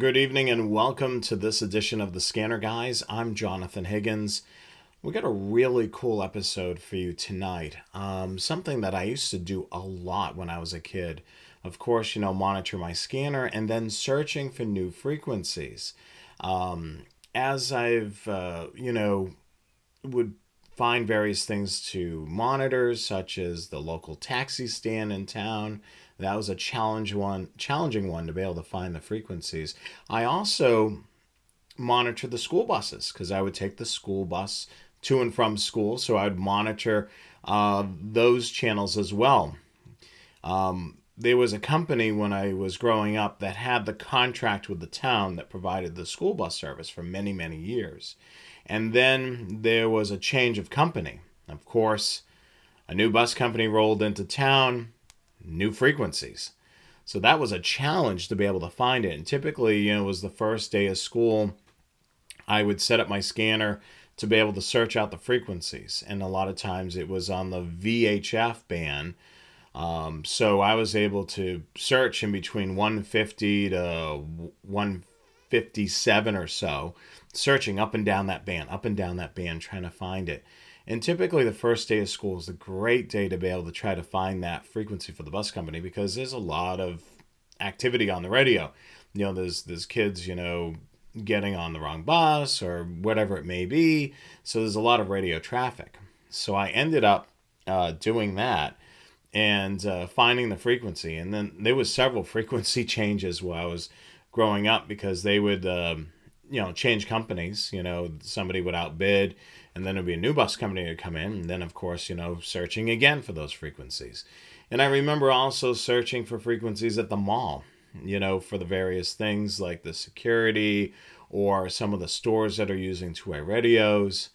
Good evening and welcome to this edition of the Scanner Guys. I'm Jonathan Higgins. We got a really cool episode for you tonight. Something that I used to do a lot when I was a kid. Of course, monitor my scanner and then searching for new frequencies. As I've, would find various things to monitor, such as the local taxi stand in town. That was a challenging one to be able to find the frequencies. I also monitored the school buses because I would take the school bus to and from school, so I would monitor those channels as well. There was a company when I was growing up that had the contract with the town that provided the school bus service for many, many years. And then there was a change of company. Of course, a new bus company rolled into town, new frequencies. So that was a challenge to be able to find it. And typically, it was the first day of school, I would set up my scanner to be able to search out the frequencies. And a lot of times it was on the VHF band. So I was able to search in between 150 to 157 or so, searching up and down that band, trying to find it. And typically the first day of school is a great day to be able to try to find that frequency for the bus company because there's a lot of activity on the radio. There's kids, getting on the wrong bus or whatever it may be. So there's a lot of radio traffic. So I ended up doing that and finding the frequency. And then there was several frequency changes while I was growing up because they would, change companies. Somebody would outbid, and then there'd be a new bus company to come in. And then, of course, searching again for those frequencies. And I remember also searching for frequencies at the mall, for the various things like the security or some of the stores that are using two-way radios.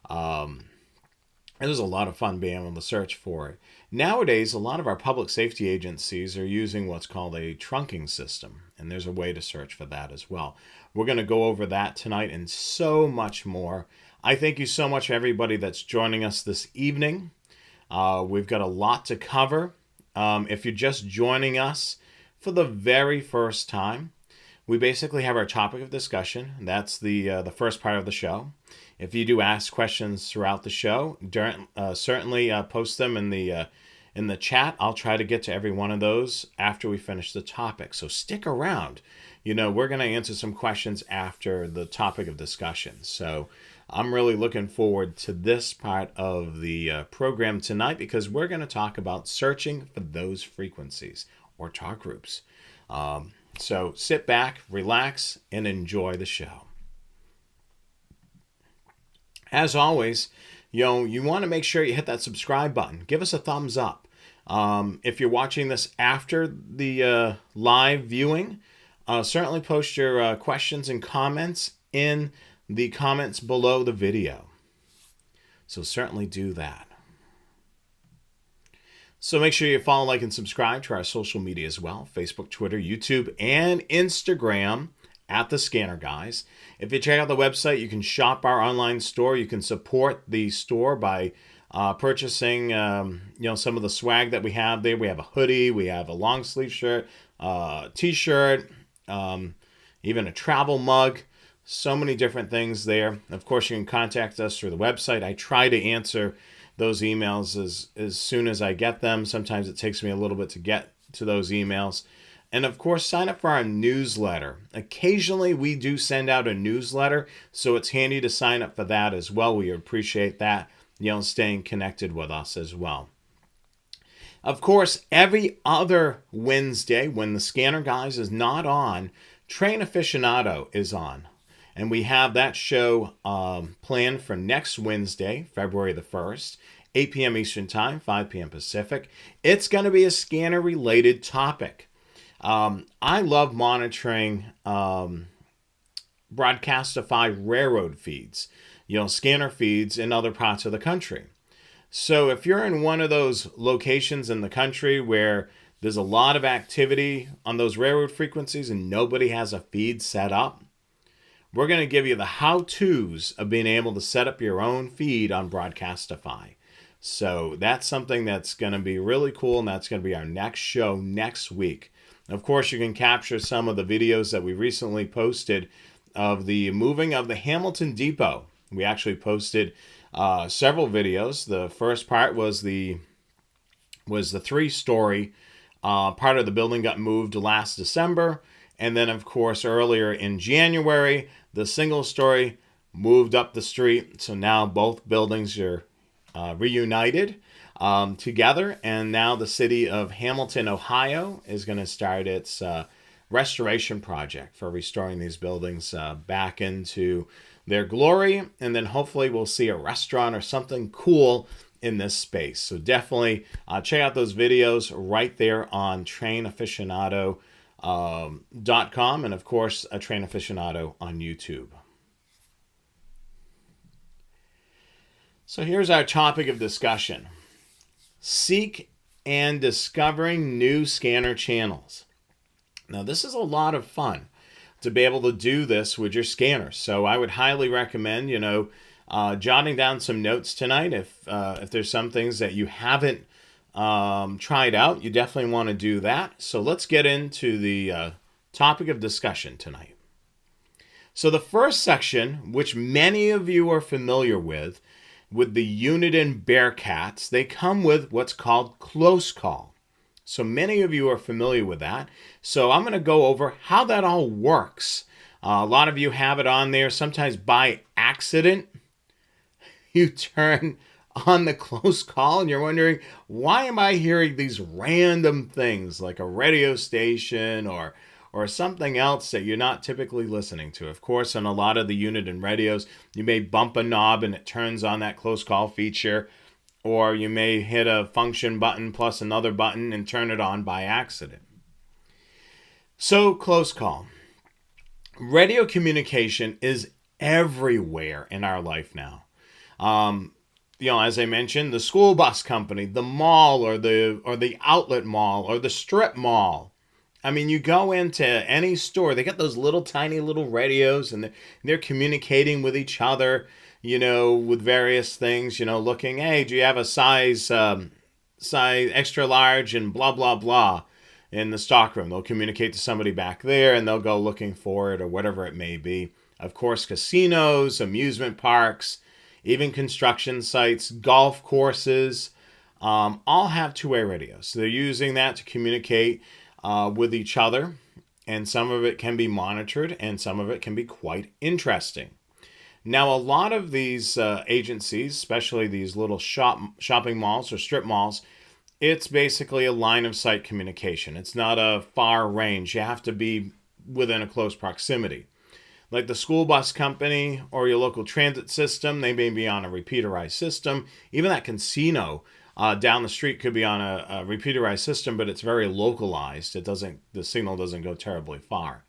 It was a lot of fun being able to search for it. Nowadays, a lot of our public safety agencies are using what's called a trunking system, and there's a way to search for that as well. We're going to go over that tonight and so much more. I thank you so much, everybody that's joining us this evening. We've got a lot to cover. If you're just joining us for the very first time, we basically have our topic of discussion. That's the first part of the show. If you do ask questions throughout the show, certainly post them in the chat. I'll try to get to every one of those after we finish the topic. So stick around. We're going to answer some questions after the topic of discussion. So I'm really looking forward to this part of the program tonight because we're going to talk about searching for those frequencies or talk groups. So sit back, relax, and enjoy the show. As always, you want to make sure you hit that subscribe button. Give us a thumbs up. If you're watching this after the live viewing, certainly post your questions and comments in the comments below the video. So certainly do that. So make sure you follow, like, and subscribe to our social media as well. Facebook, Twitter, YouTube, and Instagram at The Scanner Guys. If you check out the website, you can shop our online store. You can support the store by purchasing, some of the swag that we have there. We have a hoodie, we have a long sleeve shirt, t-shirt, even a travel mug. So many different things there. Of course, you can contact us through the website. I try to answer those emails as soon as I get them. Sometimes it takes me a little bit to get to those emails. And of course, sign up for our newsletter. Occasionally, we do send out a newsletter, so it's handy to sign up for that as well. We appreciate that, staying connected with us as well. Of course, every other Wednesday when the Scanner Guys is not on, Train Aficionado is on. And we have that show planned for next Wednesday, February the 1st, 8 p.m. Eastern Time, 5 p.m. Pacific. It's going to be a scanner-related topic. I love monitoring Broadcastify railroad feeds, scanner feeds in other parts of the country. So if you're in one of those locations in the country where there's a lot of activity on those railroad frequencies and nobody has a feed set up, we're going to give you the how-tos of being able to set up your own feed on Broadcastify. So that's something that's going to be really cool, and that's going to be our next show next week. Of course, you can capture some of the videos that we recently posted of the moving of the Hamilton Depot. We actually posted several videos. The first part was the 3-story part of the building got moved last December. And then, of course, earlier in January, the single story moved up the street. So now both buildings are reunited together. And now the city of Hamilton, Ohio is going to start its restoration project for restoring these buildings back into their glory. And then hopefully we'll see a restaurant or something cool in this space. So definitely check out those videos right there on trainaficionado.com, and of course a Train Aficionado on YouTube. So here's our topic of discussion: seek and discovering new scanner channels. Now this is a lot of fun to be able to do this with your scanner. So I would highly recommend, jotting down some notes tonight. If there's some things that you haven't tried out, you definitely want to do that. So let's get into the topic of discussion tonight. So the first section, which many of you are familiar with the Uniden Bearcats, they come with what's called close call. So many of you are familiar with that. So I'm going to go over how that all works. A lot of you have it on there. Sometimes by accident, you turn on the close call and you're wondering, why am I hearing these random things like a radio station or something else that you're not typically listening to? Of course, on a lot of the Uniden radios, you may bump a knob and it turns on that close call feature, or you may hit a function button plus another button and turn it on by accident. So, close call. Radio communication is everywhere in our life now. As I mentioned, the school bus company, the mall or the outlet mall or the strip mall. I mean, you go into any store, they got those little tiny little radios and they're communicating with each other, with various things, looking, hey, do you have a size extra large and blah, blah, blah in the stockroom. They'll communicate to somebody back there and they'll go looking for it or whatever it may be. Of course, casinos, amusement parks, even construction sites, golf courses, all have two-way radios. So they're using that to communicate with each other, and some of it can be monitored, and some of it can be quite interesting. Now, a lot of these agencies, especially these little shopping malls or strip malls, it's basically a line-of-sight communication. It's not a far range. You have to be within a close proximity. Like the school bus company or your local transit system, they may be on a repeaterized system. Even that casino down the street could be on a repeaterized system, but it's very localized. The signal doesn't go terribly far.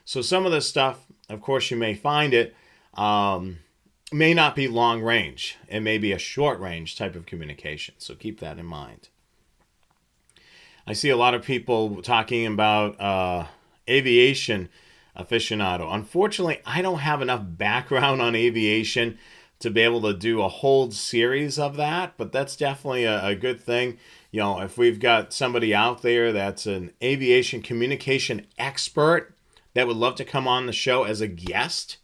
So some of this stuff, of course, you may find it may not be long range. It may be a short range type of communication. So keep that in mind. I see a lot of people talking about aviation aficionado. Unfortunately, I don't have enough background on aviation to be able to do a whole series of that, but that's definitely a good thing. If we've got somebody out there that's an aviation communication expert that would love to come on the show as a guest,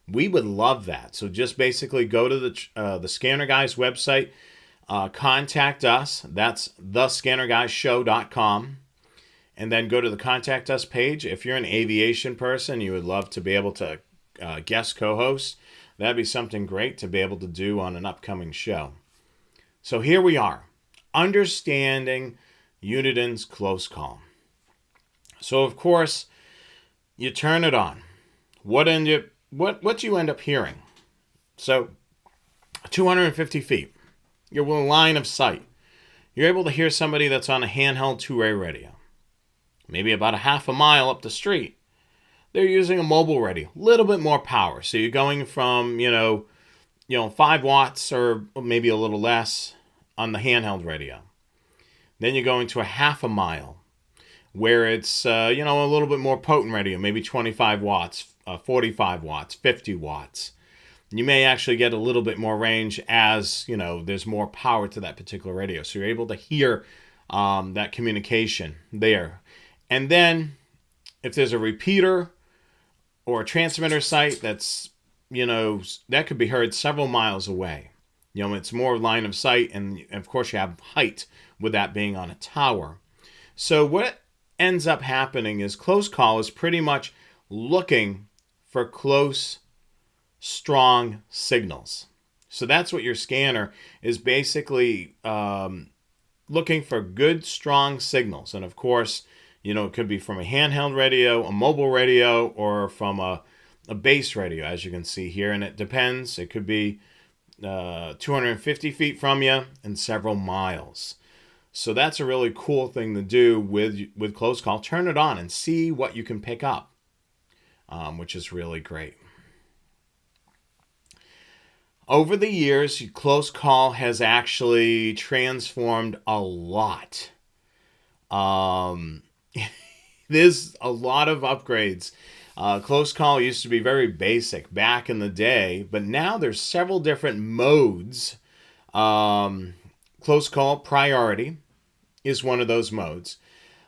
we would love that. So just basically go to the Scanner Guys website, contact us. That's thescannerguyshow.com. And then go to the Contact Us page. If you're an aviation person, you would love to be able to guest co-host. That'd be something great to be able to do on an upcoming show. So here we are, understanding Uniden's close call. So of course, you turn it on. What do you end up hearing? So 250 feet, you're in line of sight. You're able to hear somebody that's on a handheld two-way radio. Maybe about a half a mile up the street, they're using a mobile radio, a little bit more power. So you're going from, 5 watts or maybe a little less on the handheld radio. Then you're going to a half a mile where it's, a little bit more potent radio, maybe 25 watts, 45 watts, 50 watts. You may actually get a little bit more range as, there's more power to that particular radio. So you're able to hear that communication there. And then if there's a repeater or a transmitter site that's, that could be heard several miles away. It's more line of sight, and of course you have height with that being on a tower. So what ends up happening is close call is pretty much looking for close, strong signals. So that's what your scanner is basically looking for, good, strong signals. And of course, it could be from a handheld radio, a mobile radio, or from a base radio, as you can see here. And it depends. It could be 250 feet from you and several miles. So that's a really cool thing to do with close call. Turn it on and see what you can pick up, which is really great. Over the years, close call has actually transformed a lot. There's a lot of upgrades. Close call used to be very basic back in the day, but now there's several different modes. Close call priority is one of those modes,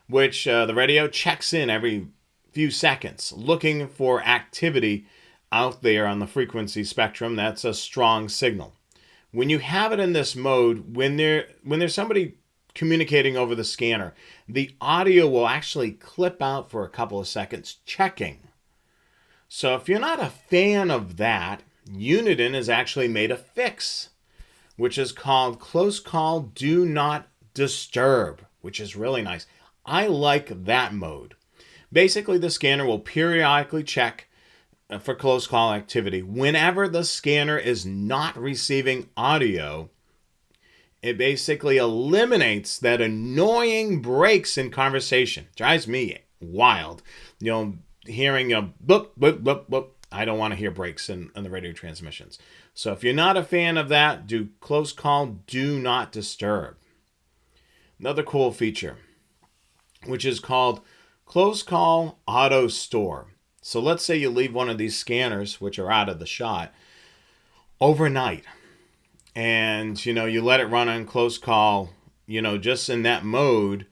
which the radio checks in every few seconds, looking for activity out there on the frequency spectrum. That's a strong signal. When you have it in this mode, when there's somebody communicating over the scanner, the audio will actually clip out for a couple of seconds checking. So if you're not a fan of that, Uniden has actually made a fix, which is called Close Call Do Not Disturb, which is really nice. I like that mode. Basically, the scanner will periodically check for close call activity. Whenever the scanner is not receiving audio, it basically eliminates that annoying breaks in conversation. Drives me wild. Hearing a boop, boop, boop, boop. I don't want to hear breaks in the radio transmissions. So if you're not a fan of that, do close call do not disturb. Another cool feature, which is called close call auto store. So let's say you leave one of these scanners, which are out of the shot, overnight. And, you let it run on close call, just in that mode.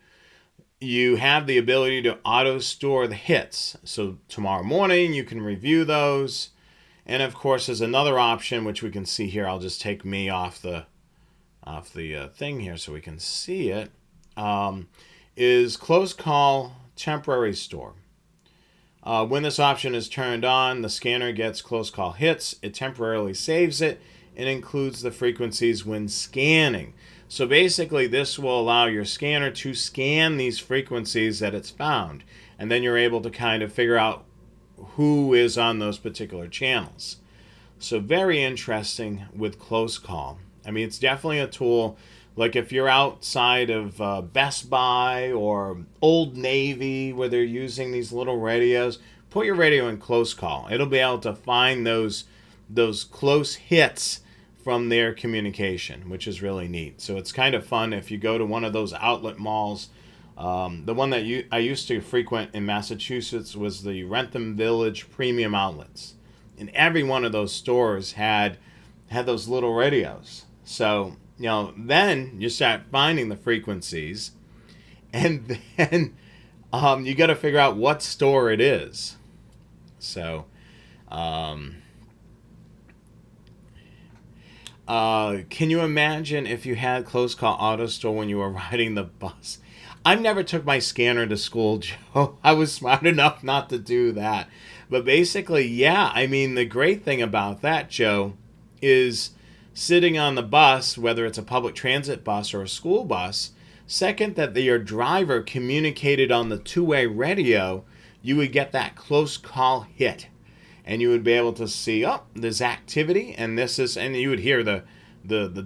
You have the ability to auto store the hits. So tomorrow morning you can review those. And of course there's another option which we can see here. I'll just take me off the thing here so we can see it. Is close call temporary store. When this option is turned on, the scanner gets close call hits. It temporarily saves it and includes the frequencies when scanning. So basically, this will allow your scanner to scan these frequencies that it's found. And then you're able to kind of figure out who is on those particular channels. So very interesting with close call. I mean, it's definitely a tool. Like if you're outside of Best Buy or Old Navy where they're using these little radios, put your radio in close call. It'll be able to find those close hits from their communication, which is really neat. So it's kind of fun if you go to one of those outlet malls. The one that I used to frequent in Massachusetts was the Wrentham Village Premium Outlets. And every one of those stores had those little radios. So, then you start finding the frequencies, and then you got to figure out what store it is. So, can you imagine if you had close call auto store when you were riding the bus? I never took my scanner to school, Joe. I was smart enough not to do that. But basically, yeah, I mean, the great thing about that, Joe, is sitting on the bus, whether it's a public transit bus or a school bus, second that your driver communicated on the two-way radio, you would get that close call hit. And you would be able to see, there's activity, and you would hear the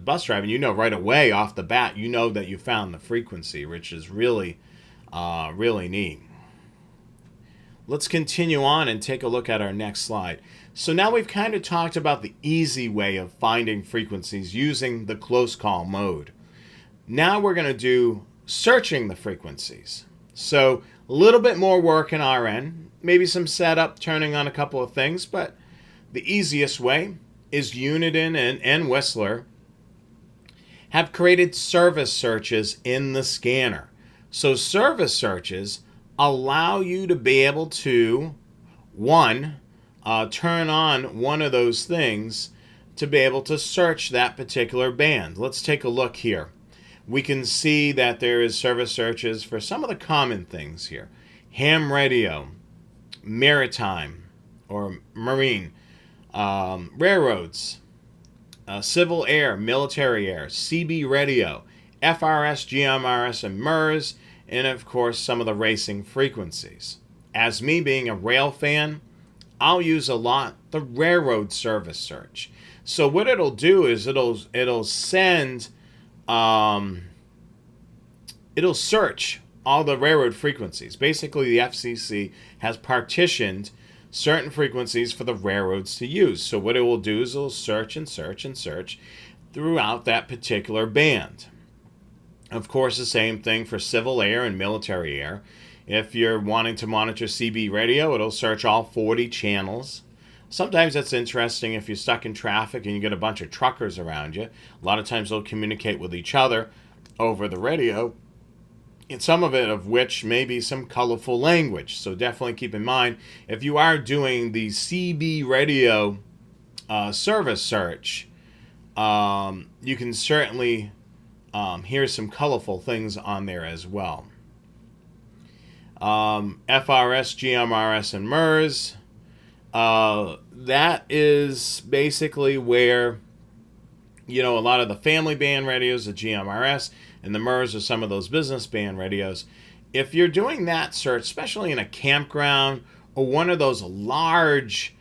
bus driver, and right away off the bat, that you found the frequency, which is really, really neat. Let's continue on and take a look at our next slide. So now we've kind of talked about the easy way of finding frequencies using the close call mode. Now we're going to do searching the frequencies. So a little bit more work on our end, maybe some setup, turning on a couple of things, but the easiest way is Uniden and Whistler have created service searches in the scanner. So service searches allow you to be able to, one, turn on one of those things to be able to search that particular band. Let's take a look here. We can see that there is service searches for some of the common things here. Ham radio, maritime or marine, railroads, civil air, military air, CB radio, FRS, GMRS, and MERS, and of course some of the racing frequencies. As me being a rail fan, I'll use a lot the railroad service search. So what it'll do is it'll send it'll search all the railroad frequencies. Basically, the FCC has partitioned certain frequencies for the railroads to use. So what it will do is it'll search and search and search throughout that particular band. Of course, the same thing for civil air and military air. If you're wanting to monitor CB radio, it'll search all 40 channels. Sometimes that's interesting if you're stuck in traffic and you get a bunch of truckers around you. A lot of times they'll communicate with each other over the radio, and some of it of which may be some colorful language. So definitely keep in mind, if you are doing the CB radio service search, you can certainly hear some colorful things on there as well. FRS, GMRS, and MERS. That is basically where, a lot of the family band radios, the GMRS, and the MERS are some of those business band radios. If you're doing that search, especially in a campground or one of those large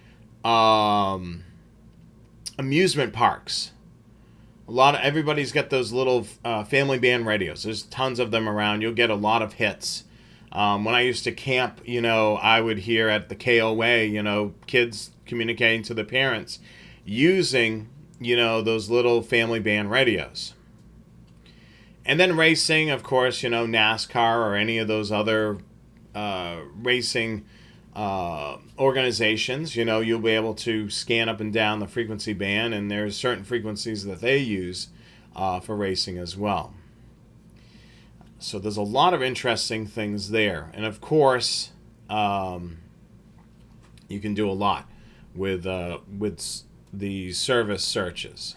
amusement parks, everybody's got those little family band radios. There's tons of them around. You'll get a lot of hits. When I used to camp, I would hear at the KOA, kids communicating to the parents using, those little family band radios. And then racing, of course, NASCAR or any of those other racing organizations, you'll be able to scan up and down the frequency band, and there's certain frequencies that they use for racing as well. So there's a lot of interesting things there. And of course, you can do a lot with the service searches.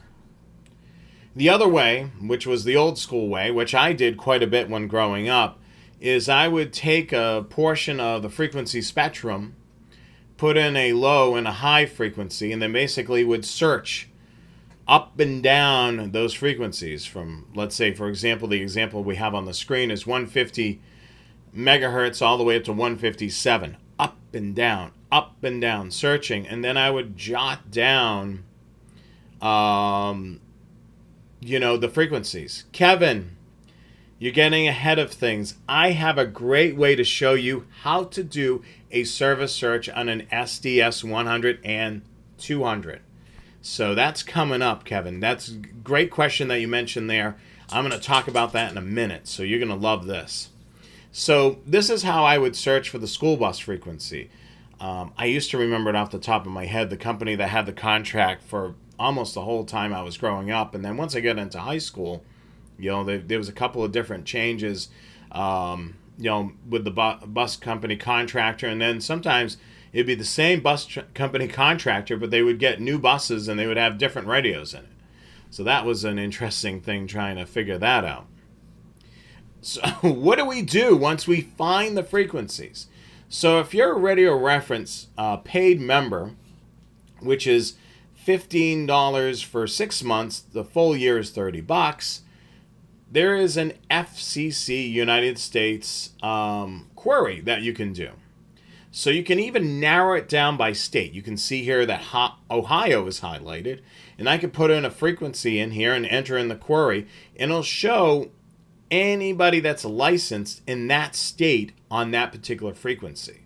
The other way, which was the old school way, which I did quite a bit when growing up, is I would take a portion of the frequency spectrum, put in a low and a high frequency, and then basically would search up and down those frequencies from, let's say, for example, the example we have on the screen is 150 megahertz all the way up to 157. Up and down, searching. And then I would jot down, the frequencies. Kevin, you're getting ahead of things. I have a great way to show you how to do a service search on an SDS 100 and 200. So that's coming up, Kevin. That's a great question that you mentioned there. I'm going to talk about that in a minute, so you're going to love this. So this is how I would search for the school bus frequency. I used to remember it off the top of my head, the company that had the contract for almost the whole time I was growing up. And then once I got into high school, there was a couple of different changes, with the bus company contractor. And then sometimes it'd be the same company contractor, but they would get new buses and they would have different radios in it. So that was an interesting thing trying to figure that out. So what do we do once we find the frequencies? So if you're a Radio Reference paid member, which is $15 for 6 months, the full year is $30. There is an FCC United States query that you can do. So you can even narrow it down by state. You can see here that Ohio is highlighted. And I could put in a frequency in here and enter in the query. And it'll show anybody that's licensed in that state on that particular frequency.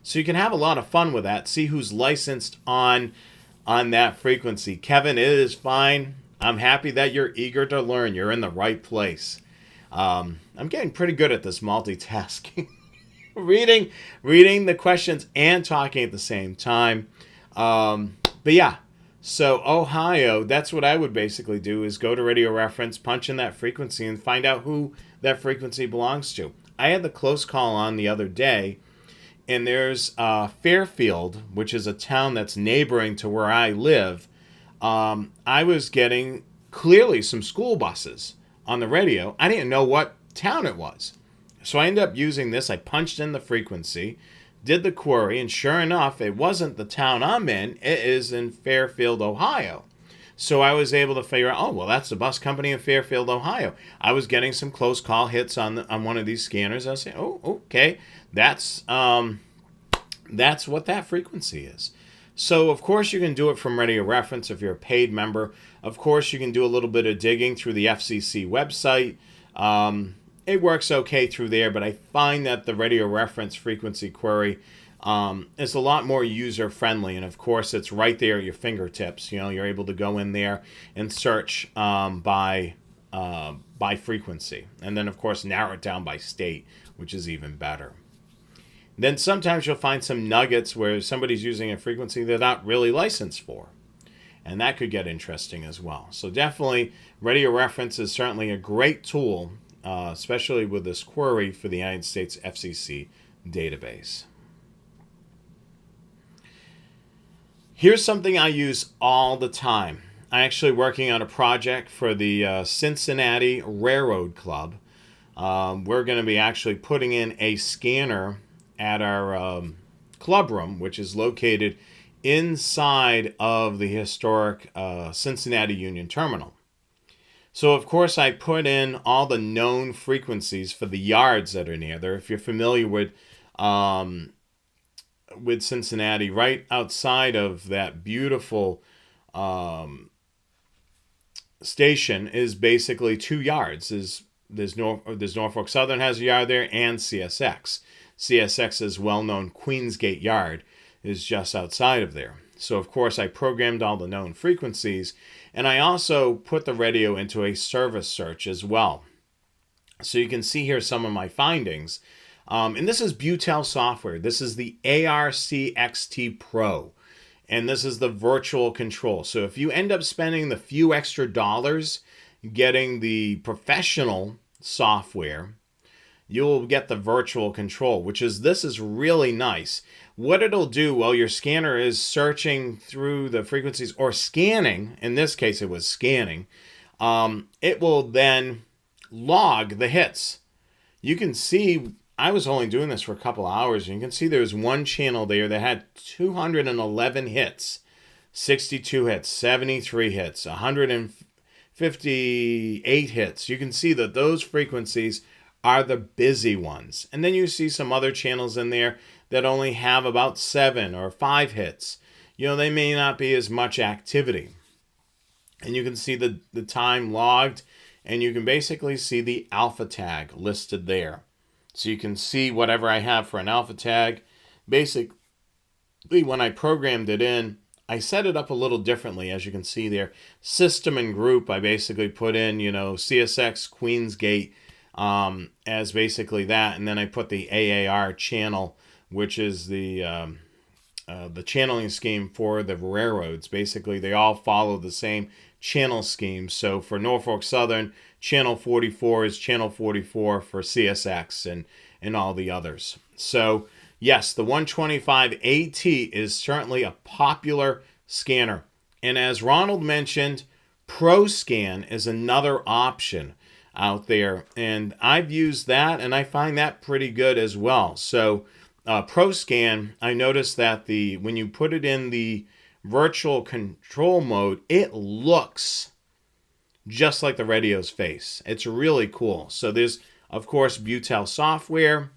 So you can have a lot of fun with that. See who's licensed on that frequency. Kevin, it is fine. I'm happy that you're eager to learn. You're in the right place. I'm getting pretty good at this multitasking. reading the questions and talking at the same time. But yeah, so Ohio, that's what I would basically do is go to Radio Reference, punch in that frequency, and find out who that frequency belongs to. I had the close call on the other day, and there's Fairfield, which is a town that's neighboring to where I live. I was getting clearly some school buses on the radio. I didn't know what town it was. So I ended up using this. I punched in the frequency, did the query, and sure enough, it wasn't the town I'm in. It is in Fairfield, Ohio. So I was able to figure out, oh, well, that's the bus company in Fairfield, Ohio. I was getting some close call hits on one of these scanners. I was saying, oh, okay, that's what that frequency is. So, of course, you can do it from Radio Reference if you're a paid member. Of course, you can do a little bit of digging through the FCC website. It works okay through there, but I find that the Radio Reference frequency query is a lot more user-friendly. And, of course, it's right there at your fingertips. You're able to go in there and search by frequency. And then, of course, narrow it down by state, which is even better. Then sometimes you'll find some nuggets where somebody's using a frequency they're not really licensed for. And that could get interesting as well. So definitely, Radio Reference is certainly a great tool, especially with this query for the United States FCC database. Here's something I use all the time. I'm actually working on a project for the Cincinnati Railroad Club. We're going to be actually putting in a scanner at our club room, which is located inside of the historic Cincinnati Union Terminal. So, of course, I put in all the known frequencies for the yards that are near there. If you're familiar with Cincinnati, right outside of that beautiful station is basically 2 yards. There's Norfolk Southern has a yard there, and CSX. CSX's well-known Queensgate Yard is just outside of there. So, of course, I programmed all the known frequencies, and I also put the radio into a service search as well. So you can see here some of my findings. And this is Butel software. This is the ARCXT Pro, and this is the virtual control. So if you end up spending the few extra dollars getting the professional software, you'll get the virtual control, this is really nice. What it'll do while your scanner is searching through the frequencies or scanning, in this case it was scanning, it will then log the hits. You can see, I was only doing this for a couple hours, and you can see there's one channel there that had 211 hits, 62 hits, 73 hits, 158 hits. You can see that those frequencies are the busy ones. And then you see some other channels in there that only have about 7 or 5 hits. They may not be as much activity. And you can see the time logged, and you can basically see the alpha tag listed there. So you can see whatever I have for an alpha tag. Basically, when I programmed it in, I set it up a little differently, as you can see there. System and group, I basically put in, CSX, Queensgate, as basically that, and then I put the AAR channel, which is the channeling scheme for the railroads. Basically, they all follow the same channel scheme. So for Norfolk Southern, channel 44 is channel 44 for CSX and all the others. So yes, the 125 AT is certainly a popular scanner, and as Ronald mentioned, ProScan is another option out there, and I've used that, and I find that pretty good as well. So ProScan, I noticed that when you put it in the virtual control mode, it looks just like the radio's face. It's really cool. So there's, of course, Butel software,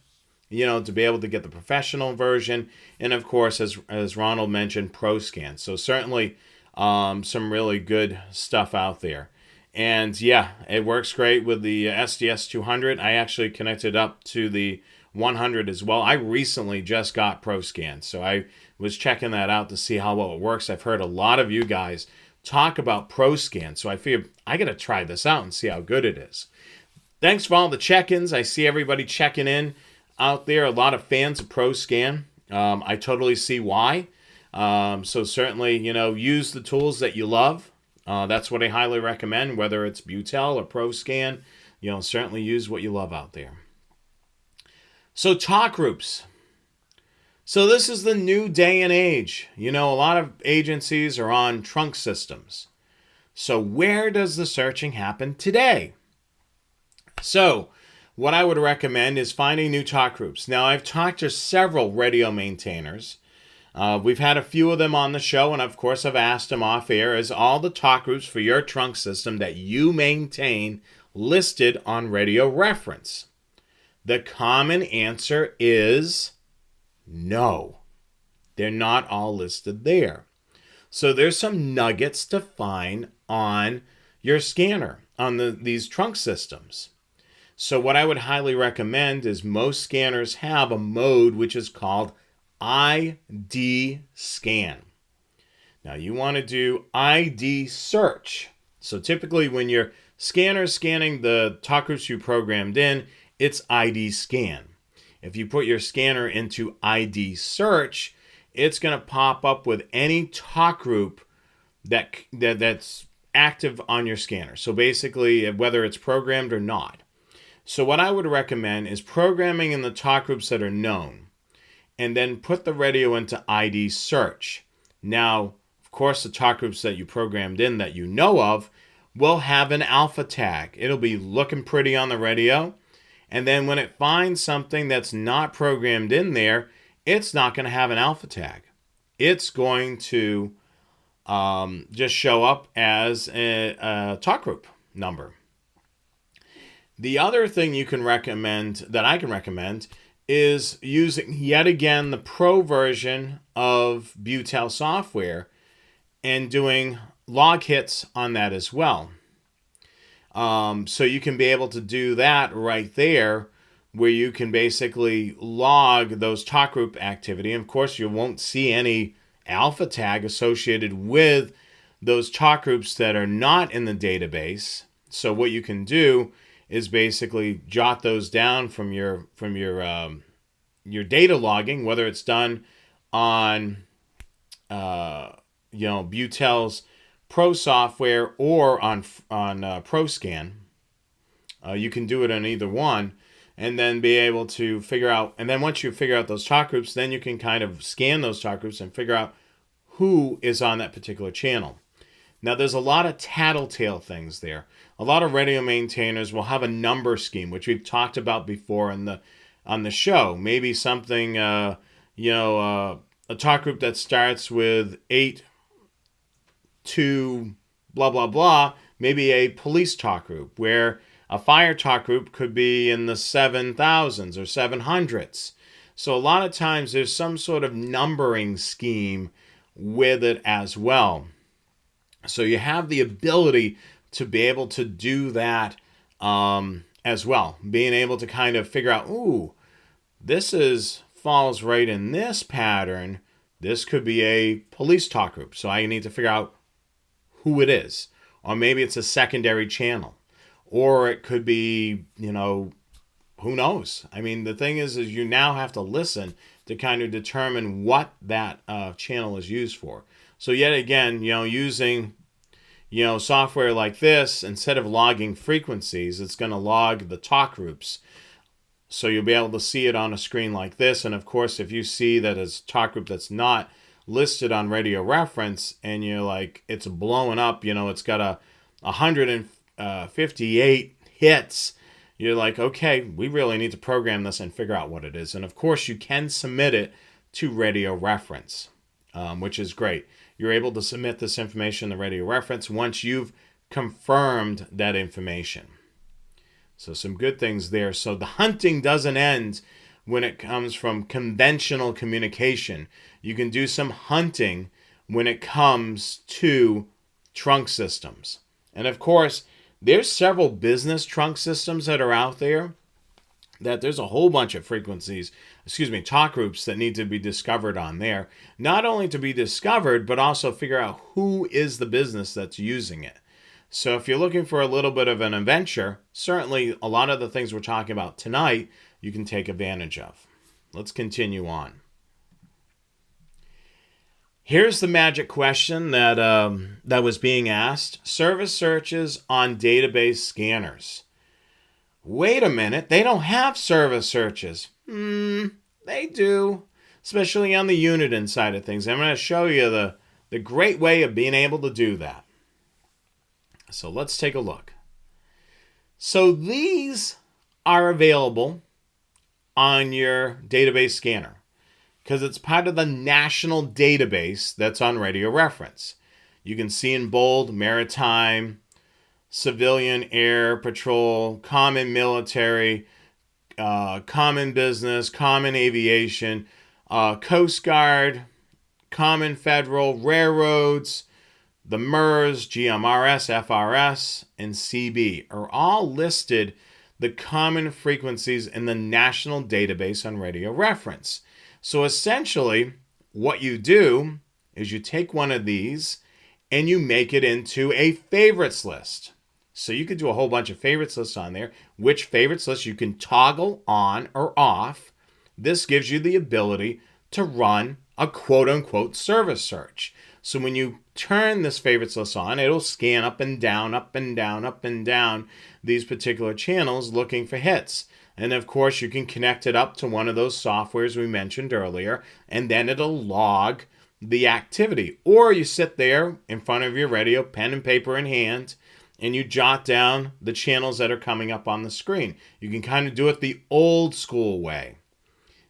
to be able to get the professional version, and of course, as Ronald mentioned, ProScan. So certainly some really good stuff out there. And yeah, it works great with the SDS 200. I actually connected up to the 100 as well. I recently just got ProScan, so I was checking that out to see how well it works. I've heard a lot of you guys talk about ProScan, so I figured I got to try this out and see how good it is. Thanks for all the check-ins. I see everybody checking in out there. A lot of fans of ProScan. I totally see why. So certainly, use the tools that you love. That's what I highly recommend, whether it's Butel or ProScan. Certainly use what you love out there. So talk groups. So this is the new day and age. A lot of agencies are on trunk systems. So where does the searching happen today? So what I would recommend is finding new talk groups. Now, I've talked to several radio maintainers. We've had a few of them on the show, and of course I've asked them off air, is all the talk groups for your trunk system that you maintain listed on Radio Reference? The common answer is no. They're not all listed there. So there's some nuggets to find on your scanner, on these trunk systems. So what I would highly recommend is most scanners have a mode which is called ID scan. Now you want to do ID search. So typically when your scanner is scanning the talk groups you programmed in, it's ID scan. If you put your scanner into ID search, it's going to pop up with any talk group that's active on your scanner. So basically, whether it's programmed or not. So what I would recommend is programming in the talk groups that are known, and then put the radio into ID search. Now, of course, the talk groups that you programmed in that you know of will have an alpha tag. It'll be looking pretty on the radio. And then when it finds something that's not programmed in there, it's not going to have an alpha tag. It's going to just show up as a talk group number. The other thing you can recommend, that I can recommend, is using, yet again, the pro version of Butel software and doing log hits on that as well. So you can be able to do that right there, where you can basically log those talk group activity. And of course, you won't see any alpha tag associated with those talk groups that are not in the database. So what you can do is basically jot those down from your data logging, whether it's done on Butel's Pro software or on ProScan. You can do it on either one, and then be able to figure out. And then once you figure out those talk groups, then you can kind of scan those talk groups and figure out who is on that particular channel. Now, there's a lot of tattletale things there. A lot of radio maintainers will have a number scheme, which we've talked about before on the show. Maybe something, a talk group that starts with 8 to blah, blah, blah. Maybe a police talk group, where a fire talk group could be in the 7,000s or 700s. So a lot of times there's some sort of numbering scheme with it as well. So you have the ability to be able to do that as well. Being able to kind of figure out, this falls right in this pattern. This could be a police talk group. So I need to figure out who it is. Or maybe it's a secondary channel. Or it could be, who knows? I mean, the thing is you now have to listen to kind of determine what that channel is used for. So yet again, using, software like this, instead of logging frequencies, it's going to log the talk groups. So you'll be able to see it on a screen like this. And of course, if you see that it's a talk group that's not listed on Radio Reference, and you're like, it's blowing up, it's got 158 hits, you're like, okay, we really need to program this and figure out what it is. And of course, you can submit it to Radio Reference, which is great. You're able to submit this information to Radio Reference once you've confirmed that information. So some good things there. So the hunting doesn't end when it comes from conventional communication. You can do some hunting when it comes to trunk systems. And of course, there's several business trunk systems that are out there that there's a whole bunch of talk groups that need to be discovered on there. Not only to be discovered, but also figure out who is the business that's using it. So if you're looking for a little bit of an adventure, certainly a lot of the things we're talking about tonight, you can take advantage of. Let's continue on. Here's the magic question that was being asked. Service searches on database scanners. Wait a minute, they don't have service searches. They do, especially on the Uniden side of things. I'm going to show you the great way of being able to do that. So let's take a look. So these are available on your database scanner because it's part of the national database that's on Radio Reference. You can see in bold maritime, civilian air patrol, common military, common business, common aviation, Coast Guard, common federal, railroads, the MERS, GMRS, FRS, and CB are all listed the common frequencies in the national database on Radio Reference. So essentially, what you do is you take one of these and you make it into a favorites list. So you could do a whole bunch of favorites lists on there, which favorites list you can toggle on or off. This gives you the ability to run a quote-unquote service search. So when you turn this favorites list on, it'll scan up and down, up and down, up and down these particular channels looking for hits. And of course, you can connect it up to one of those softwares we mentioned earlier, and then it'll log the activity. Or you sit there in front of your radio, pen and paper in hand, and you jot down the channels that are coming up on the screen. You can kind of do it the old school way.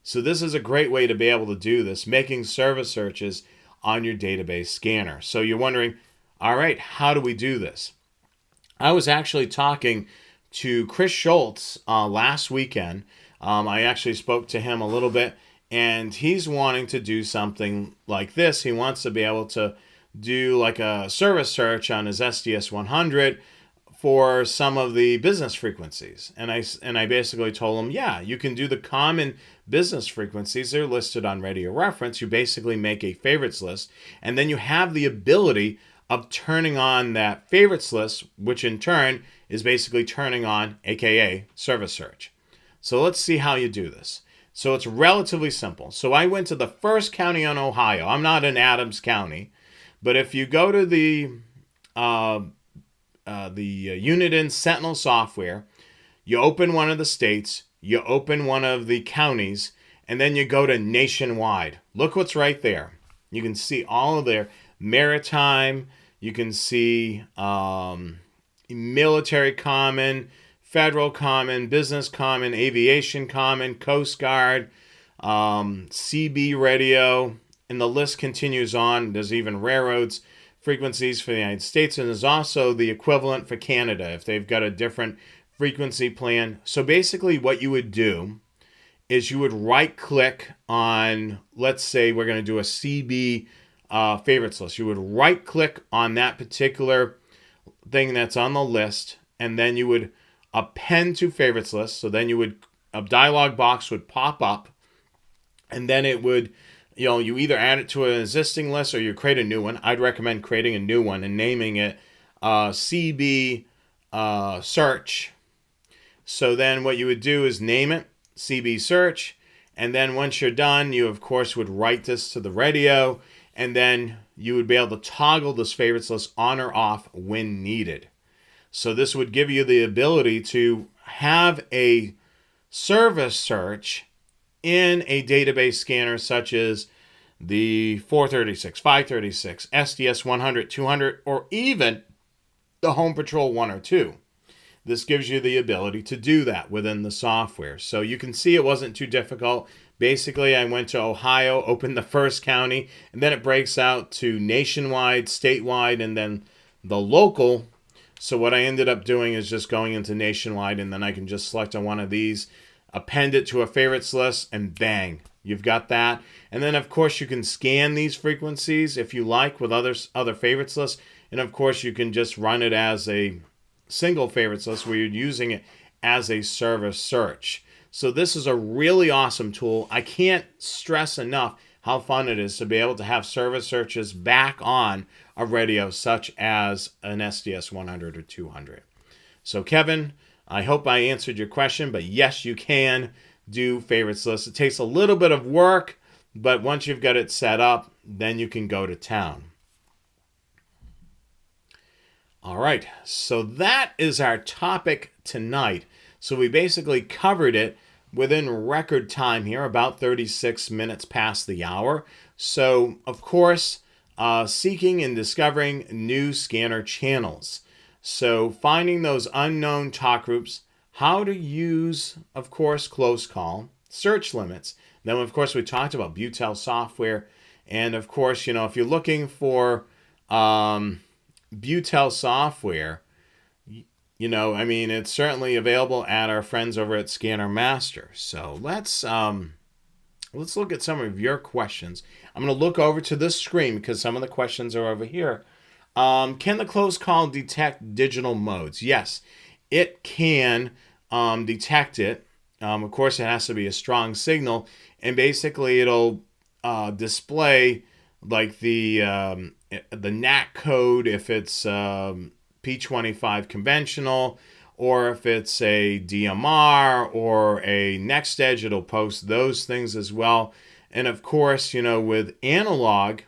So this is a great way to be able to do this, making service searches on your database scanner. So you're wondering, all right, how do we do this? I was actually talking to Chris Schultz last weekend. I actually spoke to him a little bit, and he's wanting to do something like this. He wants to be able to do like a service search on his SDS 100 for some of the business frequencies. And I basically told him, yeah, you can do the common business frequencies. They're listed on Radio Reference. You basically make a favorites list, and then you have the ability of turning on that favorites list, which in turn is basically turning on, aka service search. So let's see how you do this. So it's relatively simple. So I went to the first county in Ohio. I'm not in Adams County, but if you go to the Uniden Sentinel software, you open one of the states, you open one of the counties, and then you go to nationwide. Look what's right there. You can see all of their maritime, you can see military common, federal common, business common, aviation common, Coast Guard, CB radio, and the list continues on. There's even railroads frequencies for the United States, and there's also the equivalent for Canada if they've got a different frequency plan. So basically what you would do is you would right click on, let's say we're going to do a CB favorites list. You would right click on that particular thing that's on the list, and then you would append to favorites list. So then a dialog box would pop up, and then it would, you either add it to an existing list or you create a new one. I'd recommend creating a new one and naming it CB search. So then what you would do is name it CB search, and then once you're done, you of course would write this to the radio, and then you would be able to toggle this favorites list on or off when needed. So this would give you the ability to have a service search in a database scanner such as the 436, 536, SDS 100, 200, or even the Home Patrol 1 or 2. This gives you the ability to do that within the software. So you can see it wasn't too difficult. Basically, I went to Ohio, opened the first county, and then it breaks out to nationwide, statewide, and then the local. So what I ended up doing is just going into nationwide, and then I can just select on one of these, append it to a favorites list, and bang, you've got that. And then, of course, you can scan these frequencies if you like with other favorites lists. And, of course, you can just run it as a single favorites list where you're using it as a service search. So this is a really awesome tool. I can't stress enough how fun it is to be able to have service searches back on a radio such as an SDS 100 or 200. So Kevin, I hope I answered your question, but yes, you can do favorites lists. It takes a little bit of work, but once you've got it set up, then you can go to town. All right, so that is our topic tonight. So we basically covered it within record time here, about 36 minutes past the hour. So, of course, seeking and discovering new scanner channels. So, finding those unknown talk groups, how to use, of course, close call, search limits. Then, of course, we talked about Butel software. And, of course, if you're looking for Butel software, it's certainly available at our friends over at Scanner Master. So let's look at some of your questions. I'm going to look over to this screen because some of the questions are over here. Can the close call detect digital modes? Yes, it can detect it. Of course, it has to be a strong signal, and basically it'll display like the NAC code if it's P25 conventional, or if it's a DMR or a next edge, it'll post those things as well. And of course, with analog,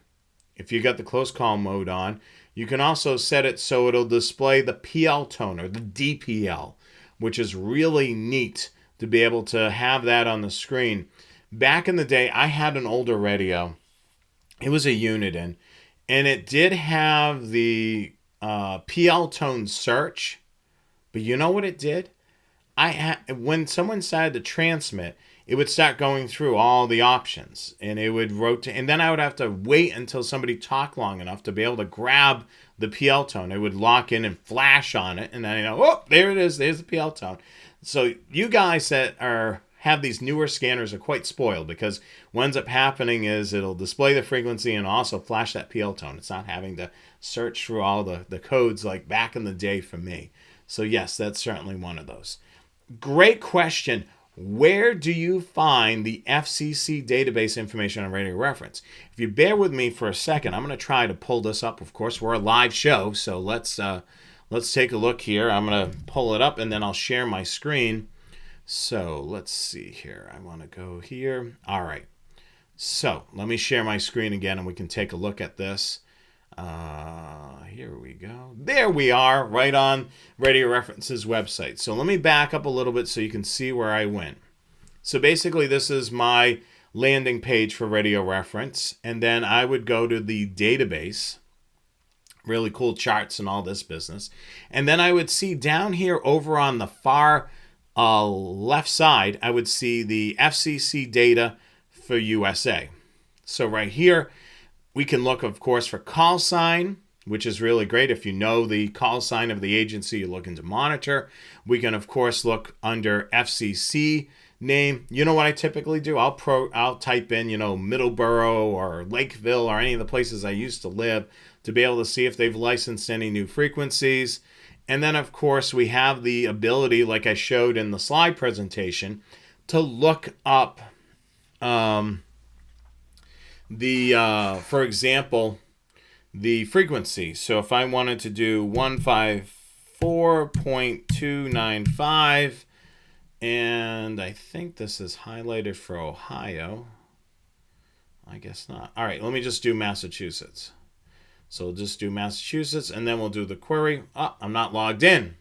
if you got the close call mode on, you can also set it so it'll display the PL tone or the DPL, which is really neat to be able to have that on the screen. Back in the day, I had an older radio. It was a Uniden, and it did have the PL tone search, but you know what it did? When someone decided to transmit, it would start going through all the options, and it would rotate, and then I would have to wait until somebody talked long enough to be able to grab the PL tone. It would lock in and flash on it, and then oh, there it is. There's the PL tone. So you guys that have these newer scanners are quite spoiled, because what ends up happening is it'll display the frequency and also flash that PL tone. It's not having to search through all the codes like back in the day for me. So yes, that's certainly one of those. Great question. Where do you find the FCC database information on Radio Reference? If you bear with me for a second, I'm going to try to pull this up. Of course, we're a live show, so let's take a look here. I'm going to pull it up, and then I'll share my screen. So let's see here. I want to go here. All right. So let me share my screen again, and we can take a look at this. Here we go. There we are, right on Radio Reference's website. So let me back up a little bit so you can see where I went. So basically, this is my landing page for Radio Reference, and then I would go to the database. Really cool charts and all this business. And then I would see down here over on the far left side, I would see the FCC data for USA. So right here, we can look, of course, for call sign, which is really great if you know the call sign of the agency you're looking to monitor. We can, of course, look under FCC name. You know what I typically do? I'll type in, Middleborough or Lakeville or any of the places I used to live to be able to see if they've licensed any new frequencies. And then, of course, we have the ability, like I showed in the slide presentation, to look up for example, the frequency. So if I wanted to do 154.295, and I think this is highlighted for Ohio. I guess not. All right, let me just do Massachusetts. So we'll just do Massachusetts, and then we'll do the query. Oh, I'm not logged in.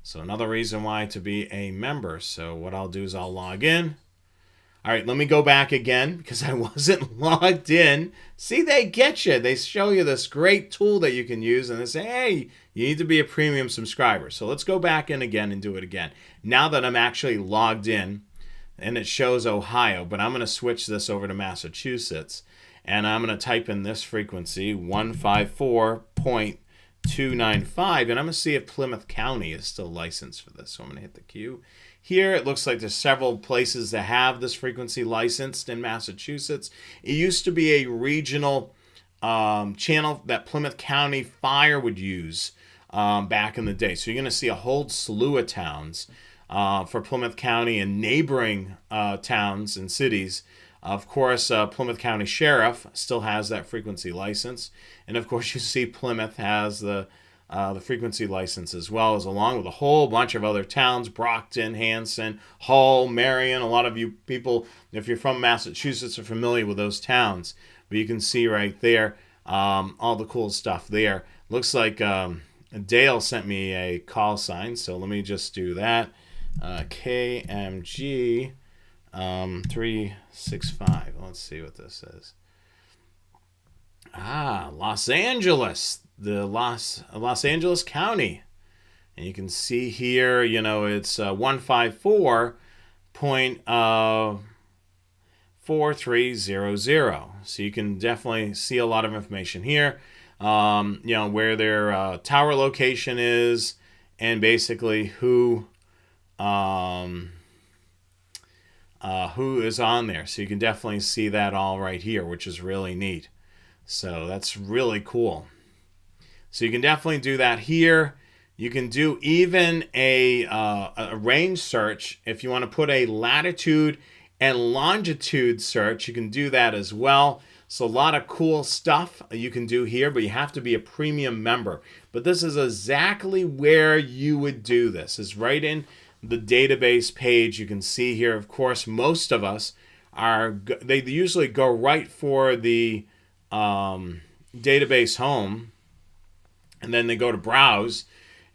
So another reason why to be a member. So what I'll do is I'll log in. All right, let me go back again because I wasn't logged in. See, they get you. They show you this great tool that you can use, and they say, hey, you need to be a premium subscriber. So let's go back in again and do it again. Now that I'm actually logged in, and it shows Ohio, but I'm going to switch this over to Massachusetts, and I'm going to type in this frequency, 154.295, and I'm going to see if Plymouth County is still licensed for this. So I'm going to hit the Q. Here, it looks like there's several places that have this frequency licensed in Massachusetts. It used to be a regional channel that Plymouth County Fire would use back in the day. So you're going to see a whole slew of towns for Plymouth County and neighboring towns and cities. Of course, Plymouth County Sheriff still has that frequency license. And of course, you see Plymouth has the frequency license as well, as along with a whole bunch of other towns, Brockton, Hanson, Hull, Marion. A lot of you people, if you're from Massachusetts, are familiar with those towns. But you can see right there all the cool stuff there. Looks like Dale sent me a call sign, so let me just do that. KMG 365. Let's see what this is. Los Angeles, the Los Angeles County. And you can see here, it's 154.4300. So you can definitely see a lot of information here. Where their tower location is, and basically who is on there. So you can definitely see that all right here, which is really neat. So that's really cool. So you can definitely do that here. You can do even a range search. If you want to put a latitude and longitude search, you can do that as well. So a lot of cool stuff you can do here, but you have to be a premium member. But this is exactly where you would do this. It's right in the database page. You can see here, of course, most of us they usually go right for the database home, and then they go to browse,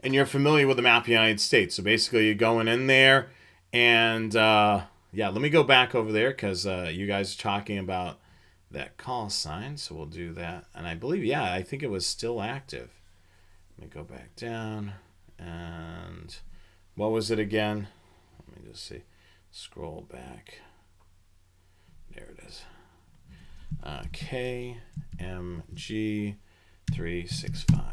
and you're familiar with the map of the United States. So basically you're going in there, and let me go back over there, because you guys are talking about that call sign, so we'll do that. And I believe, I think it was still active. Let me go back down, and what was it again? Let me just see. Scroll back. There it is. KMG 365.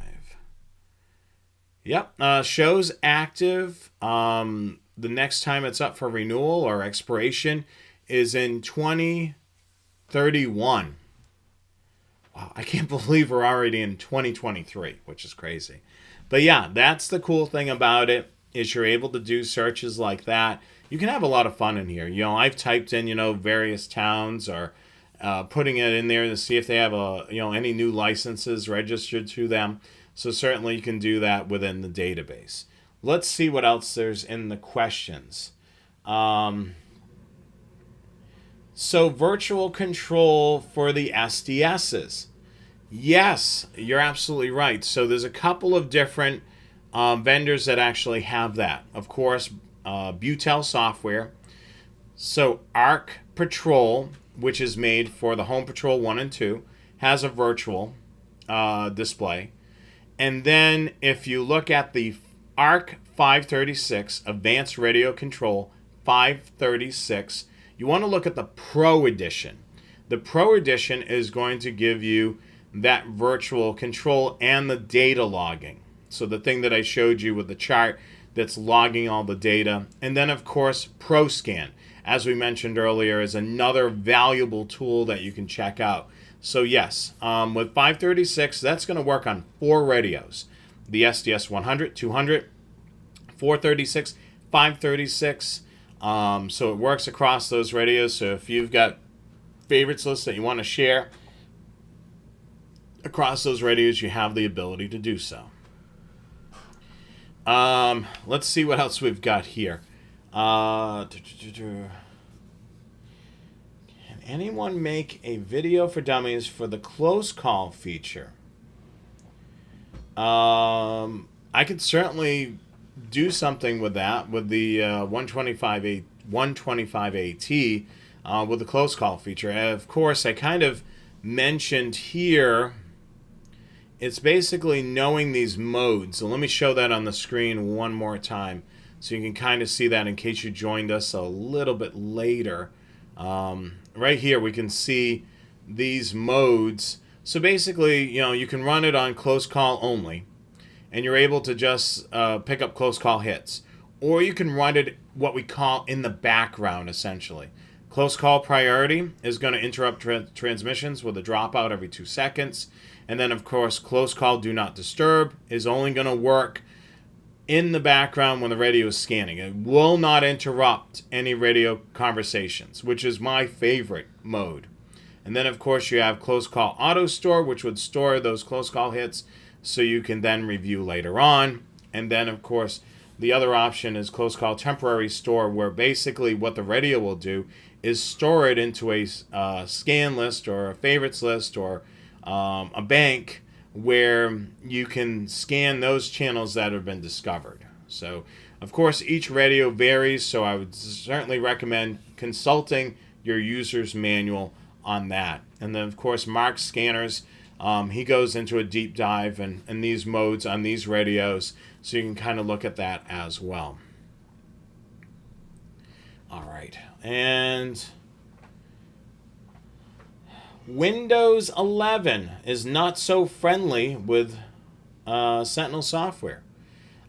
Yep, shows active. The next time it's up for renewal or expiration is in 2031. Wow, I can't believe we're already in 2023, which is crazy. But that's the cool thing about it, is you're able to do searches like that. You can have a lot of fun in here. I've typed in, various towns, or putting it in there to see if they have any new licenses registered to them. So certainly you can do that within the database. Let's see what else there's in the questions. So virtual control for the SDSs. Yes, you're absolutely right. So there's a couple of different vendors that actually have that. Of course, Butel software. So Arc Patrol, which is made for the Home Patrol 1 and 2, has a virtual display. And then if you look at the Arc 536, Advanced Radio Control 536, you want to look at the Pro Edition. The Pro Edition is going to give you that virtual control and the data logging. So the thing that I showed you with the chart that's logging all the data. And then, of course, ProScan, as we mentioned earlier, is another valuable tool that you can check out. So yes, with 536, that's going to work on 4 radios. The SDS 100, 200, 436, 536. So it works across those radios. So if you've got favorites lists that you want to share across those radios, you have the ability to do so. Let's see what else we've got here. Can anyone make a video for dummies for the close call feature? I could certainly do something with that, with the 125AT with the close call feature. Of course, I kind of mentioned here, it's basically knowing these modes. So let me show that on the screen one more time so you can kind of see that in case you joined us a little bit later. Right here we can see these modes. So basically, you can run it on close call only, and you're able to just pick up close call hits. Or you can run it what we call in the background, essentially. Close call priority is going to interrupt transmissions with a dropout every 2 seconds. And then, of course, close call do not disturb is only going to work in the background when the radio is scanning. It will not interrupt any radio conversations, which is my favorite mode. And then, of course, you have close call auto store, which would store those close call hits so you can then review later on. And then, of course, the other option is close call temporary store, where basically what the radio will do is store it into a scan list or a favorites list or a bank where you can scan those channels that have been discovered. So Of course, each radio varies, so I would certainly recommend consulting your user's manual on that. And then, of course, Mark's scanners, he goes into a deep dive in these modes on these radios, so you can kind of look at that as well. All right, and Windows 11 is not so friendly with Sentinel software.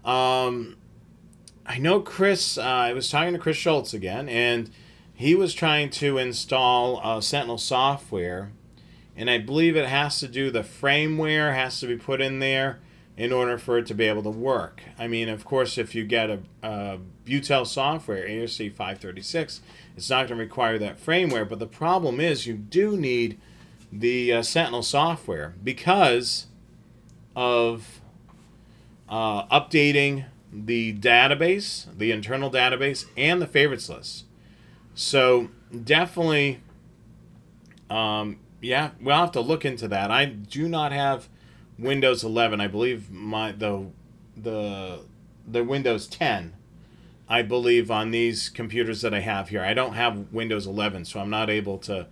I know Chris, I was talking to Chris Schultz again, and he was trying to install Sentinel software, and I believe it has to do, the firmware has to be put in there in order for it to be able to work. I mean, of course, if you get a Butel software, ARC 536, it's not going to require that firmware, but the problem is you do need the Sentinel software because of updating the database, the internal database, and the favorites list. So definitely, yeah, we'll have to look into that. I do not have Windows 11. I believe the Windows 10. I believe on these computers that I have here. I don't have Windows 11, so I'm not able to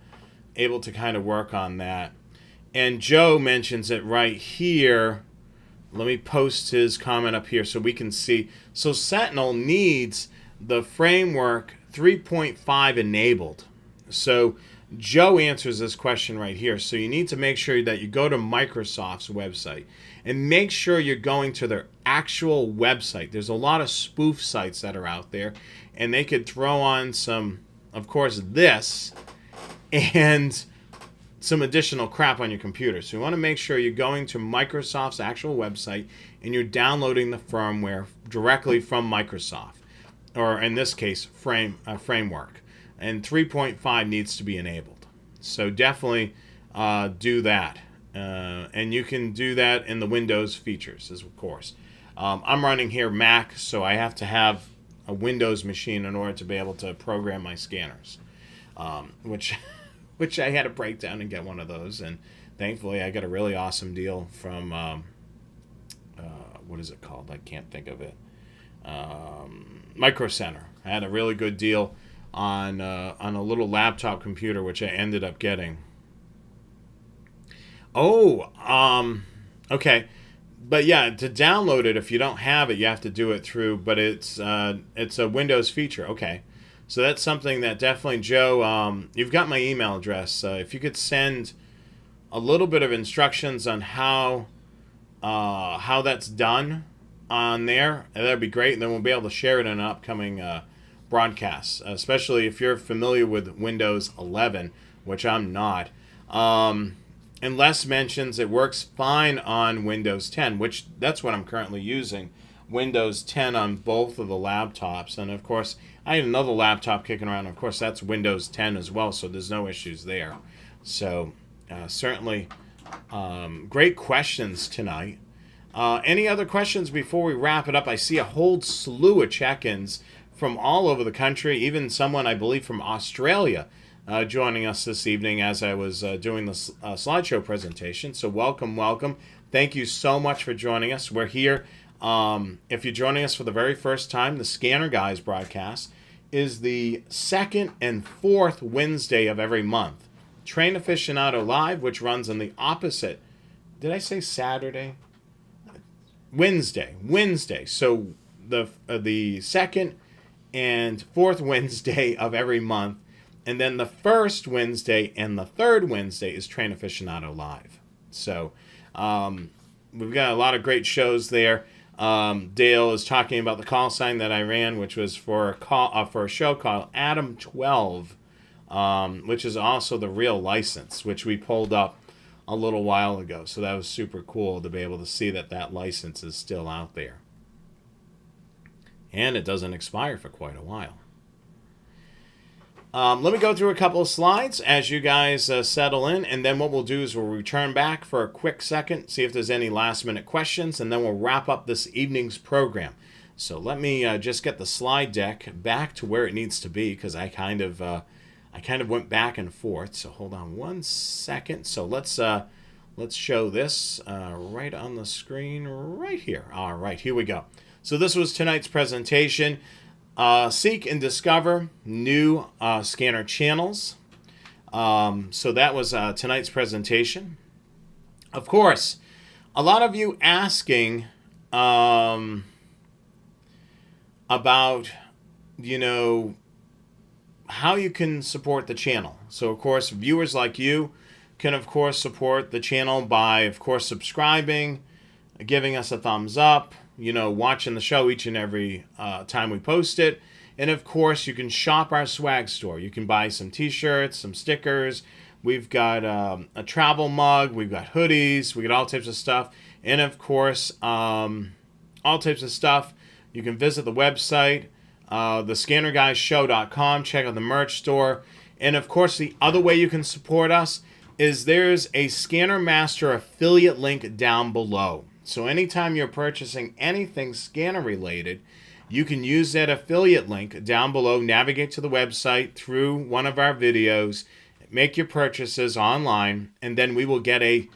kind of work on that. And Joe mentions it right here. Let me post his comment up here so we can see. So Sentinel needs the framework 3.5 enabled. So Joe answers this question right here. So you need to make sure that you go to Microsoft's website and make sure you're going to their actual website. There's a lot of spoof sites that are out there, and they could throw on some, of course, this and some additional crap on your computer. So you want to make sure you're going to Microsoft's actual website and you're downloading the firmware directly from Microsoft, or in this case, framework. And 3.5 needs to be enabled. So definitely do that. And you can do that in the Windows features, of course. I'm running here Mac, so I have to have a Windows machine in order to be able to program my scanners, which I had to break down and get one of those. And thankfully, I got a really awesome deal from, what is it called? I can't think of it. Micro Center. I had a really good deal on a little laptop computer, which I ended up getting. Okay. But yeah, to download it, if you don't have it, you have to do it through, but it's a Windows feature. Okay. So that's something that definitely, Joe, you've got my email address. If you could send a little bit of instructions on how that's done on there, that'd be great. And then we'll be able to share it in an upcoming broadcast, especially if you're familiar with Windows 11, which I'm not. And Les mentions it works fine on Windows 10, which that's what I'm currently using. Windows 10 on both of the laptops. And of course, I had another laptop kicking around. Of course, that's Windows 10 as well, so there's no issues there. So certainly great questions tonight. Any other questions before we wrap it up? I see a whole slew of check-ins from all over the country, even someone, I believe, from Australia joining us this evening as I was doing the slideshow presentation. So welcome, welcome. Thank you so much for joining us. We're here. If you're joining us for the very first time, the Scanner Guys broadcast is the second and fourth Wednesday of every month. Train Aficionado Live, which runs on the opposite. Did I say Saturday? Wednesday. So the second and fourth Wednesday of every month, and then the first Wednesday and the third Wednesday is Train Aficionado Live. So we've got a lot of great shows there. Dale is talking about the call sign that I ran, which was for a show called Adam 12, which is also the real license, which we pulled up a little while ago. So that was super cool to be able to see that license is still out there. And it doesn't expire for quite a while. Let me go through a couple of slides as you guys settle in, and then what we'll do is we'll return back for a quick second, see if there's any last-minute questions, and then we'll wrap up this evening's program. So let me just get the slide deck back to where it needs to be, because I kind of went back and forth. So hold on one second. So let's show this right on the screen right here. All right, here we go. So this was tonight's presentation. Seek and discover new scanner channels. So that was tonight's presentation. Of course, a lot of you asking about, how you can support the channel. So, of course, viewers like you can, of course, support the channel by, of course, subscribing, giving us a thumbs up, watching the show each and every time we post it. And, of course, you can shop our swag store. You can buy some t-shirts, some stickers. We've got a travel mug. We've got hoodies. We got all types of stuff. And, of course, all types of stuff. You can visit the website, thescannerguyshow.com. Check out the merch store. And, of course, the other way you can support us is there's a Scanner Master affiliate link down below. So anytime you're purchasing anything scanner related, you can use that affiliate link down below, navigate to the website through one of our videos, make your purchases online, and then we will get a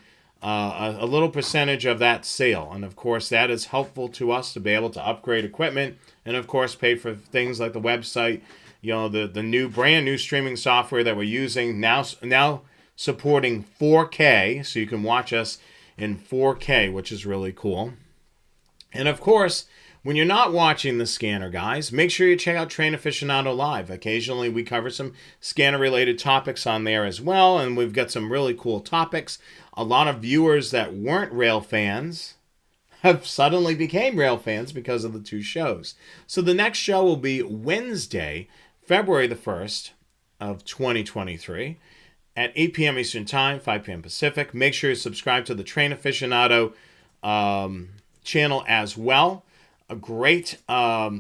little percentage of that sale. And of course, that is helpful to us to be able to upgrade equipment and of course pay for things like the website, the brand new streaming software that we're using now supporting 4K, so you can watch us in 4K, which is really cool. And of course, when you're not watching the Scanner Guys, make sure you check out Train Aficionado Live. Occasionally we cover some scanner-related topics on there as well, and we've got some really cool topics. A lot of viewers that weren't rail fans have suddenly became rail fans because of the two shows. So the next show will be Wednesday, February the 1st of 2023 at 8 p.m. Eastern Time, 5 p.m. Pacific. Make sure you subscribe to the Train Aficionado channel as well. A great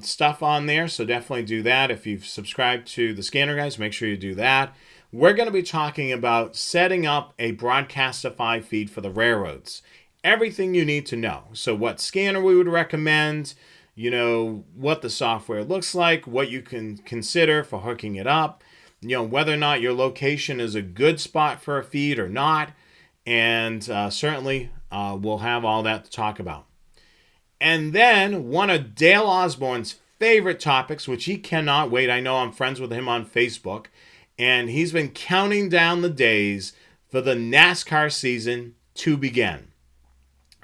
stuff on there, so definitely do that. If you've subscribed to the Scanner Guys, make sure you do that. We're going to be talking about setting up a Broadcastify feed for the railroads. Everything you need to know. So what scanner we would recommend, what the software looks like, what you can consider for hooking it up, whether or not your location is a good spot for a feed or not, and certainly we'll have all that to talk about. And then one of Dale Osborne's favorite topics, which he cannot wait. I know I'm friends with him on Facebook, and he's been counting down the days for the NASCAR season to begin.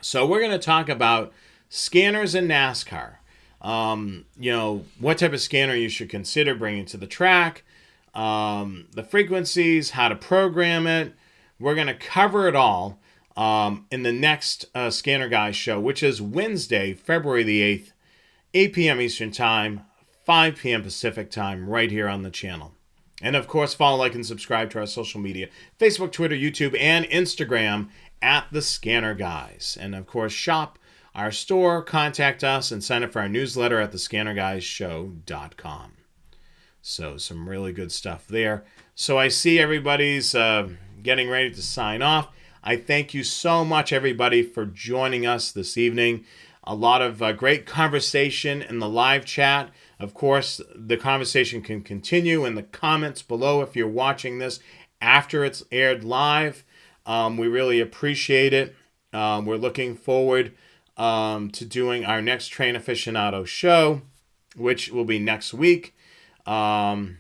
So we're going to talk about scanners in NASCAR. What type of scanner you should consider bringing to the track, the frequencies, how to program it. We're going to cover it all in the next Scanner Guys show, which is Wednesday, February the 8th, 8 p.m. Eastern Time, 5 p.m. Pacific Time, right here on the channel. And of course, follow, like, and subscribe to our social media, Facebook, Twitter, YouTube, and Instagram at The Scanner Guys. And of course, shop our store, contact us, and sign up for our newsletter at thescannerguyshow.com. So some really good stuff there. So I see everybody's getting ready to sign off. I thank you so much, everybody, for joining us this evening. A lot of great conversation in the live chat. Of course, the conversation can continue in the comments below if you're watching this after it's aired live. We really appreciate it. We're looking forward to doing our next Train Aficionado show, which will be next week. The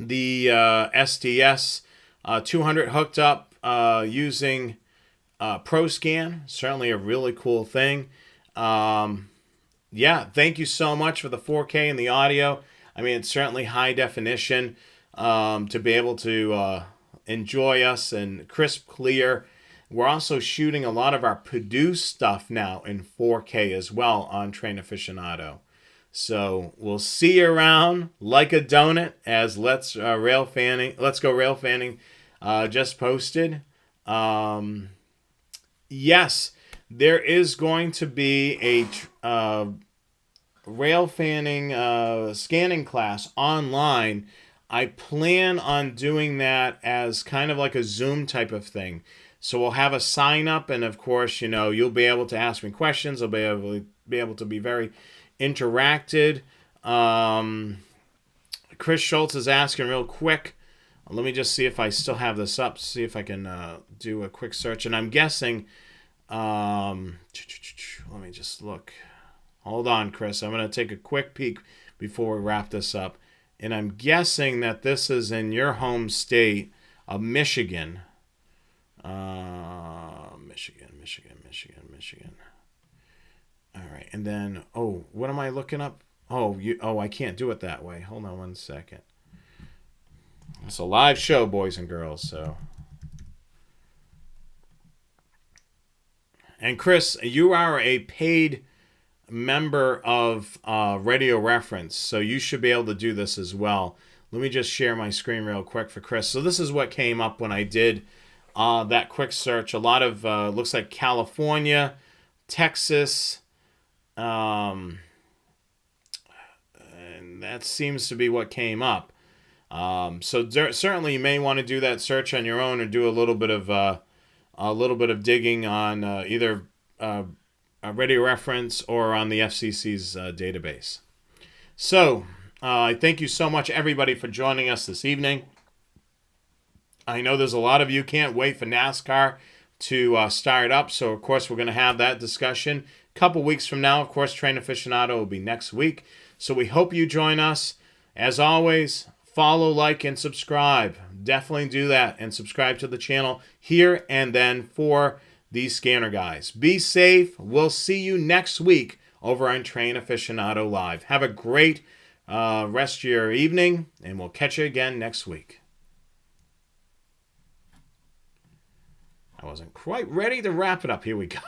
SDS 200 hooked up using ProScan. Certainly a really cool thing. Thank you so much for the 4K and the audio. I mean, it's certainly high definition to be able to enjoy us and crisp, clear. We're also shooting a lot of our produced stuff now in 4K as well on Train Aficionado. So we'll see you around like a donut, as Let's Go Rail Fanning just posted. Yes, there is going to be a rail fanning scanning class online. I plan on doing that as kind of like a Zoom type of thing. So we'll have a sign up, and of course, you'll be able to ask me questions. I'll be able to be very interacted. Chris Schultz is asking real quick. Let me just see if I still have this up. See if I can do a quick search. And I'm guessing. Let me just look. Hold on, Chris. I'm going to take a quick peek before we wrap this up. And I'm guessing that this is in your home state of Michigan. Michigan. All right. And then, oh, what am I looking up? Oh, I can't do it that way. Hold on one second. It's a live show, boys and girls, so. And Chris, you are a paid member of Radio Reference, so you should be able to do this as well. Let me just share my screen real quick for Chris. So this is what came up when I did that quick search. A lot of, looks like California, Texas, and that seems to be what came up. So certainly you may want to do that search on your own or do a little bit of digging on either a Radio Reference or on the FCC's database. So I thank you so much, everybody, for joining us this evening. I know there's a lot of you can't wait for NASCAR to start up. So, of course, we're going to have that discussion a couple weeks from now. Of course, Train Aficionado will be next week. So we hope you join us. As always, follow, like, and subscribe. Definitely do that and subscribe to the channel here and then for these scanner guys. Be safe. We'll see you next week over on Train Aficionado Live. Have a great rest of your evening, and we'll catch you again next week. I wasn't quite ready to wrap it up. Here we go.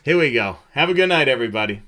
Here we go. Have a good night, everybody.